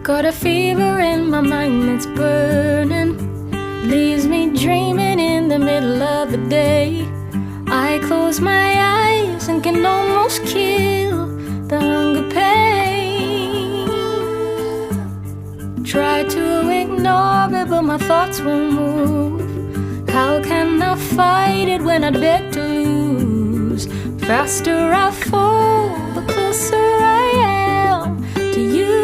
Got a fever in my mind that's burning, leaves me dreaming in the middle of the day. I close my eyes and can almost kill the hunger pain. Try to ignore it, but my thoughts won't move. How can I fight it when I beg to lose? Faster I fall, the closer I am to you.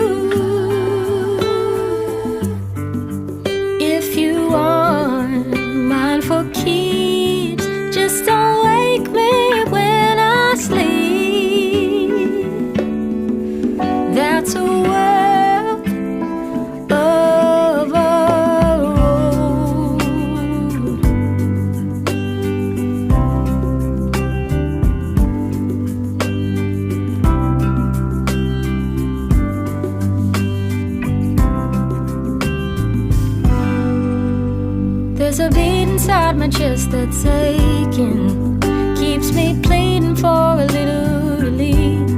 If you want mine for keeps, just don't wake me when I sleep. That's a world of our own. There's a beat inside my chest that's aching, keeps me pleading for a little relief.